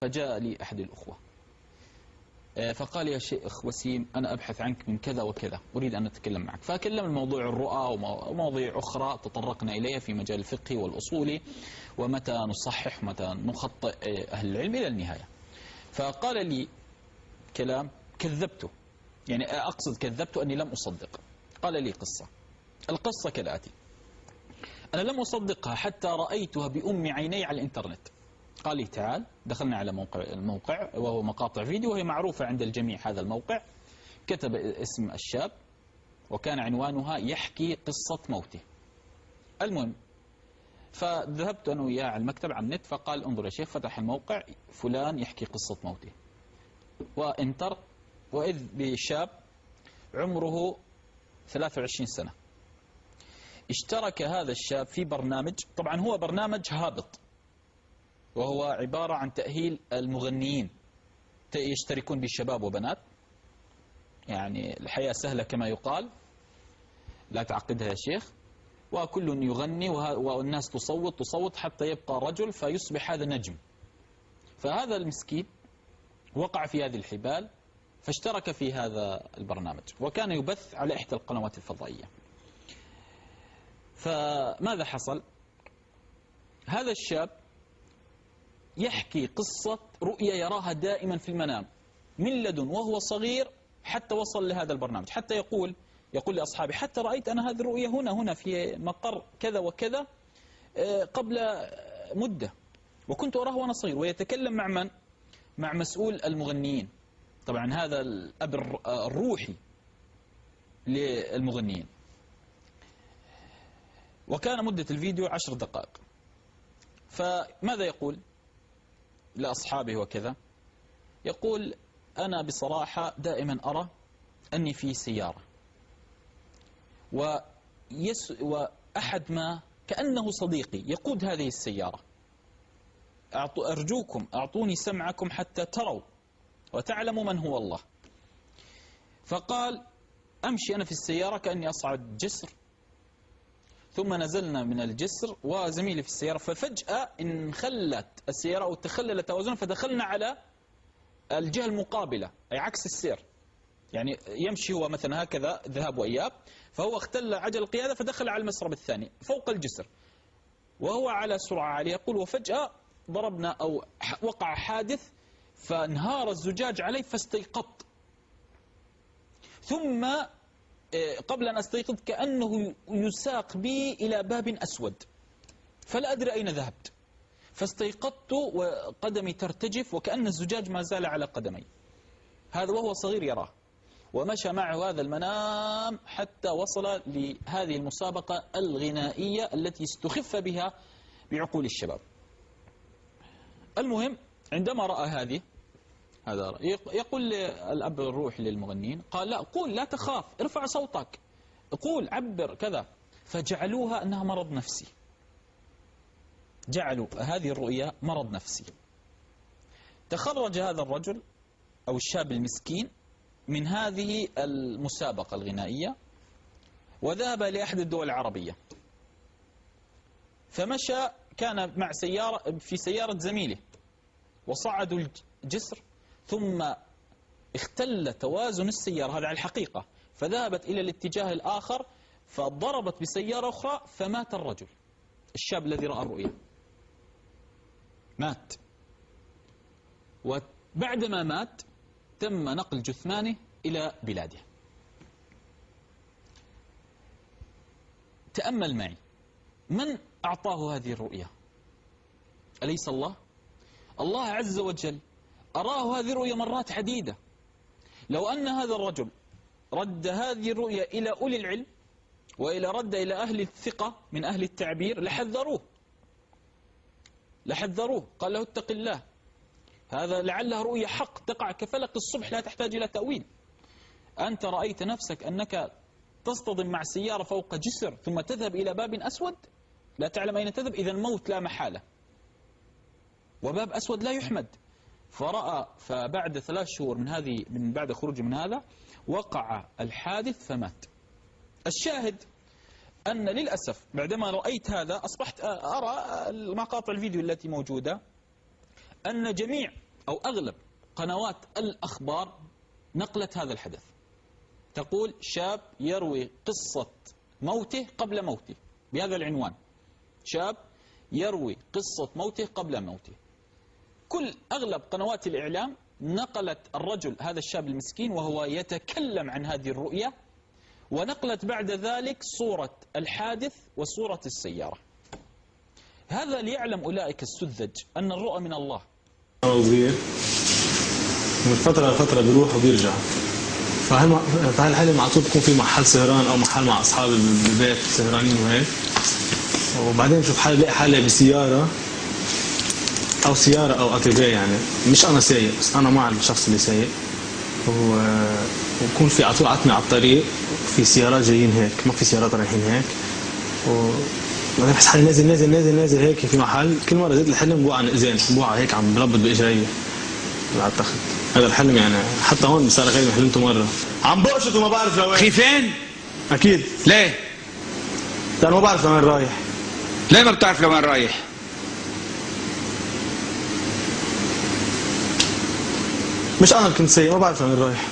فجاء لي أحد الأخوة فقال يا شيخ وسيم أنا أبحث عنك من كذا وكذا، أريد أن أتكلم معك. فأكلم الموضوع الرؤى ومواضيع أخرى تطرقنا إليها في مجال الفقه والأصول ومتى نصحح ومتى نخطئ أهل العلم إلى النهاية. فقال لي كلام كذبته، يعني أقصد كذبته أني لم أصدق. قال لي قصة، القصة كالآتي: أنا لم أصدقها حتى رأيتها بأم عيني على الإنترنت. قال لي تعال، دخلنا على الموقع وهو مقاطع فيديو وهي معروفة عند الجميع. هذا الموقع كتب اسم الشاب وكان عنوانها يحكي قصة موته. المهم فذهبت أنا وياه على المكتب على النت، فقال انظر يا شيخ، فتح الموقع فلان يحكي قصة موته وانتر، وإذ بشاب عمره 23 سنة. اشترك هذا الشاب في برنامج، طبعا هو برنامج هابط وهو عبارة عن تأهيل المغنيين، يشتركون بالشباب وبنات، يعني الحياة سهلة كما يقال، لا تعقدها يا شيخ، وكل يغني والناس تصوت حتى يبقى رجل فيصبح هذا نجم. فهذا المسكين وقع في هذه الحبال فاشترك في هذا البرنامج وكان يبث على إحدى القنوات الفضائية. فماذا حصل؟ هذا الشاب يحكي قصة رؤيا يراها دائما في المنام من لدن وهو صغير حتى وصل لهذا البرنامج، حتى يقول لأصحابي حتى رأيت أنا هذه الرؤيا هنا في مقر كذا وكذا قبل مدة، وكنت أراه وأنا صغير. ويتكلم مع من؟ مع مسؤول المغنيين، طبعا هذا الأب الروحي للمغنيين. وكان مدة الفيديو 10 دقائق. فماذا يقول لأصحابه وكذا؟ يقول أنا بصراحة دائما أرى أني في سيارة وأحد ما كأنه صديقي يقود هذه السيارة، أرجوكم أعطوني سمعكم حتى تروا وتعلموا من هو الله. فقال أمشي أنا في السيارة كأني أصعد جسر، ثم نزلنا من الجسر وزميلي في السيارة، ففجأة انخلت السيارة أو تخلل توازنها فدخلنا على الجهة المقابلة أي عكس السير، يعني يمشي هو مثلا هكذا ذهاب وإياب، فهو اختل عجل القيادة فدخل على المسرب الثاني فوق الجسر وهو على سرعة عالية. يقول وفجأة ضربنا أو وقع حادث فانهار الزجاج علي فاستيقظت، ثم قبل أن أستيقظ كأنه يساق بي إلى باب أسود فلا أدري أين ذهبت، فاستيقظت وقدمي ترتجف وكأن الزجاج ما زال على قدمي. هذا وهو صغير يراه، ومشى معه هذا المنام حتى وصل لهذه المسابقة الغنائية التي استخف بها بعقول الشباب. المهم عندما رأى هذا يقول الأب الروح للمغنيين، قال لا قول لا تخاف، ارفع صوتك، قول عبر كذا. فجعلوها أنها مرض نفسي، جعلوا هذه الرؤيا مرض نفسي. تخرج هذا الرجل أو الشاب المسكين من هذه المسابقة الغنائية وذهب لأحد الدول العربية، فمشى كان مع في سيارة زميله وصعدوا الجسر، ثم اختل توازن السيارة، هذا على الحقيقة، فذهبت إلى الاتجاه الآخر فضربت بسيارة أخرى فمات الرجل الشاب الذي رأى الرؤيا، مات. وبعدما مات تم نقل جثمانه إلى بلاده. تأمل معي، من أعطاه هذه الرؤيا؟ أليس الله؟ الله عز وجل أراه هذه الرؤيا مرات عديدة. لو أن هذا الرجل رد هذه الرؤيا إلى أولي العلم رد إلى أهل الثقة من أهل التعبير لحذروه، قال له اتق الله، هذا لعلها رؤيا حق تقع كفلق الصبح لا تحتاج إلى تأويل. أنت رأيت نفسك أنك تصطدم مع سيارة فوق جسر ثم تذهب إلى باب أسود لا تعلم أين تذهب، إذا الموت لا محالة، وباب أسود لا يحمد. فبعد 3 شهور من بعد خروجه من هذا وقع الحادث فمات. الشاهد أن للأسف بعدما رأيت هذا أصبحت أرى مقاطع الفيديو التي موجودة أن جميع أو أغلب قنوات الأخبار نقلت هذا الحدث. تقول شاب يروي قصة موته قبل موته بهذا العنوان: شاب يروي قصة موته قبل موته. أغلب قنوات الإعلام نقلت الرجل هذا الشاب المسكين وهو يتكلم عن هذه الرؤية، ونقلت بعد ذلك صورة الحادث وصورة السيارة. هذا ليعلم أولئك السذج أن الرؤى من الله. صغير من فترة لفترة بيروح وبيرجع، فهالحلم على طول بكون في محل سهران أو محل مع أصحابي بالبيت سهرانين وهيك، وبعدين بشوف حالي بلاقي حالي بسيارة أو أتيفيه، يعني مش أنا سايق بس أنا مع الشخص اللي سايق، وبكون في على طول عتمة على الطريق، في سيارات جايين هيك، ما في سيارات رايحين هيك، وبعدين بحس حالي نازل نازل نازل نازل هيك في محل. كل مرة زيت الحلم بوقع عن إذان، بوقع هيك عم بلبط بإجري على التخت. هذا الحلم يعني حتى هون بصار غير حلمته مرة عم بقشط وما بعرف لوين. خيفان؟ أكيد. ليه؟ لأنه ما بعرف لوين رايح. ليه ما بتعرف لوين رايح؟ مش أنا اللي كنت سايق، ما بعرف لوين رايح.